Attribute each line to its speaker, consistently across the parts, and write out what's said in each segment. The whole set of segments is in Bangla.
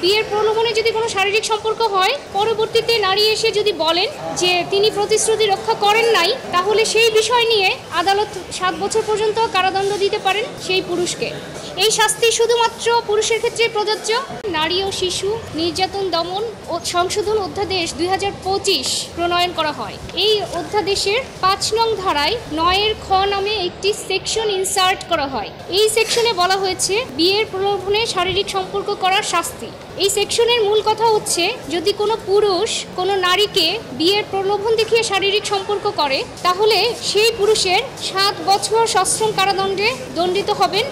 Speaker 1: বিয়ের প্রলোভনে যদি কোনো শারীরিক সম্পর্ক হয়, পরবর্তীতে নারী এসে যদি বলেন যে তিনি প্রতিশ্রুতি রক্ষা করেন নাই, তাহলে সেই বিষয় নিয়ে আদালত 7 বছর পর্যন্ত কারাদণ্ড দিতে পারেন সেই পুরুষকে। এই শাস্তি শুধুমাত্র পুরুষের ক্ষেত্রে প্রযোজ্য। নারী ও শিশু নির্যাতন দমন ও সংশোধন অধ্যাদেশ 2025 প্রণয়ন করা হয়। এই অধ্যাদেশের 5 নং ধারায় 9 খ নামে একটি সেকশন ইনসার্ট করা হয়। এই সেকশনে বলা হয়েছে বিয়ের প্রলোভনে শারীরিক সম্পর্ক করার শাস্তি। এই সেকশনের মূল কথা হচ্ছে, যদি কোনো পুরুষ কোনো নারীকে বিয়ের প্রলোভন দেখিয়ে শারীরিক সম্পর্ক করে, তাহলে সেই পুরুষের 7 বছর সশ্রম কারাদণ্ডে দণ্ডিত হবেন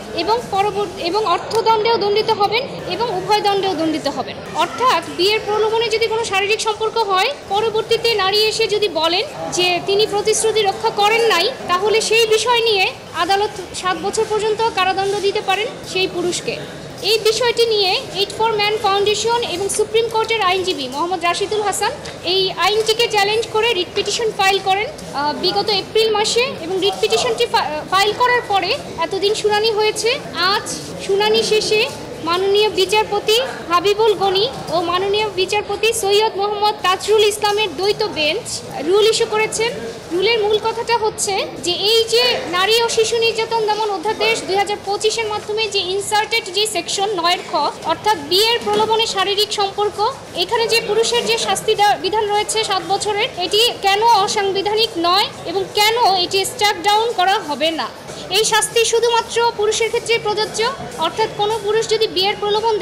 Speaker 1: এবং অর্থদণ্ডেও দণ্ডিত হবেন এবং উভয় দণ্ডেও দণ্ডিত হবেন। অর্থাৎ বিয়ের প্রলোভনে যদি কোনো শারীরিক সম্পর্ক হয়, পরবর্তীতে নারী এসে যদি বলেন যে তিনি প্রতিশ্রুতি রক্ষা করেন নাই, তাহলে সেই বিষয় নিয়ে আদালত 7 বছর পর্যন্ত কারাদণ্ড দিতে পারেন সেই পুরুষকে। এই বিষয়টি নিয়ে 8 ফাউন্ডেশন এবং সুপ্রিম কোর্টের আইনজীবী মোহাম্মদ রাশিদুল হাসান এই আইনটিকে চ্যালেঞ্জ করে রিট পিটিশন ফাইল করেন বিগত এপ্রিল মাসে, এবং রিট পিটিশনটি ফাইল করার পরে এতদিন শুনানি হয়েছে। আজ শুনানি শেষে মাননীয় বিচারপতি হাবিবুল গনি ও মাননীয় বিচারপতি সৈয়দ মোহাম্মদ তাজরুল ইসলামের দ্বৈত বেঞ্চ রুল ইস্যু করেছেন। রুলের মূল কথাটা হচ্ছে যে এই যে নারী ও শিশু নির্যাতন দমন অধ্যাদেশ 2025-এর মাধ্যমে যে ইনসার্টেড যে সেকশন 9 খ, অর্থাৎ বিয়ের প্রলোভনে শারীরিক সম্পর্ক, এখানে যে পুরুষের যে শাস্তি বিধান রয়েছে 7 বছরের, এটি কেন অসাংবিধানিক নয় এবং কেন এটি স্ট্রাক ডাউন করা হবে না। এই শাস্তি শুধুমাত্র পুরুষের ক্ষেত্রে প্রযোজ্য। অর্থাৎ কোনো পুরুষ যদি বিয়ের প্রলোভন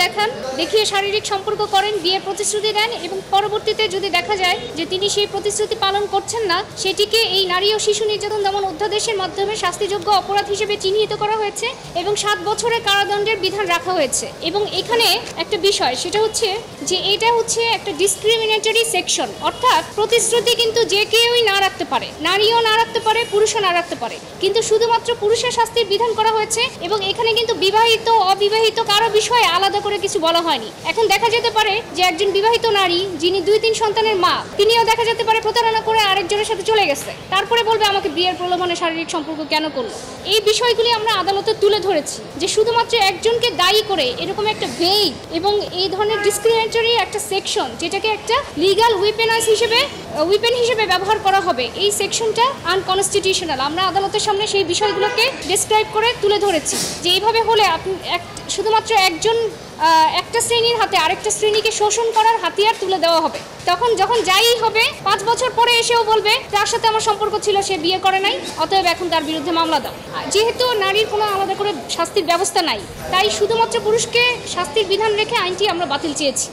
Speaker 1: দেখিয়ে শারীরিক সম্পর্ক করেন, বিয়ের প্রতিশ্রুতি দেন এবং পরবর্তীতে যদি দেখা যায় যে তিনি সেই প্রতিশ্রুতি পালন করছেন না, সেটিকে এই নারী ও শিশু নির্যাতন দমন অধ্যাদেশের মাধ্যমে শাস্তিযোগ্য অপরাধ হিসেবে চিহ্নিত করা হয়েছে এবং 7 বছরের কারাদণ্ডের বিধান রাখা হয়েছে। এবং এখানে একটা বিষয়, সেটা হচ্ছে যে এটা হচ্ছে একটা ডিসক্রিমিনেটরি সেকশন। অর্থাৎ প্রতিশ্রুতি কিন্তু যে কেউই না রাখতে পারে, নারীও না রাখতে পারে, পুরুষও না রাখতে পারে, কিন্তু শুধুমাত্র পুরুষের শাস্তির বিধান করা হয়েছে। এবং এখানে কিন্তু বিবাহিত অবিবাহিত কারো বিষয়ে আলাদা করে কিছু বলা হয়নি। এখন দেখা যেতে পারে যে একজন বিবাহিত নারী যিনি 2-3 সন্তানের মা, তিনিও দেখা যেতে পারে প্রতারণা করে আরেকজনের সাথে চলে গেছে, তারপরে বলবে আমাকে বিয়ের প্রলোভনে শারীরিক সম্পর্ক কেন করলো। এই বিষয়গুলি আমরা আদালতে তুলে ধরেছি যে শুধুমাত্র একজনকে দায়ী করে এরকম একটা ভেগ এবং এই ধরনের ডিসক্রিমিনেটরি একটা সেকশন, যেটাকে একটা লিগ্যাল উইপেন হিসেবে ব্যবহার করা হবে, এই সেকশনটা আনকনস্টিটিউশনাল। আমরা আদালতের সামনে সেই বিষয়গুলোকে ডেসক্রাইব করে তুলে ধরেছি যে এইভাবে হলে শুধুমাত্র একটা শ্রেণীর হাতে আরেকটা শ্রেণীকে শোষণ করার হাতিয়ার তুলে দেওয়া হবে। তখন যখন যাই হবে 5 বছর পরে এসেও বলবে তার সাথে আমার সম্পর্ক ছিল, সে বিয়ে করে নাই, অতএব এখন তার বিরুদ্ধে মামলা দাও। যেহেতু নারীর কোনো আলাদা করে শাস্তির ব্যবস্থা নাই, তাই শুধুমাত্র পুরুষকে শাস্তির বিধান রেখে আইনটি আমরা বাতিল চেয়েছি।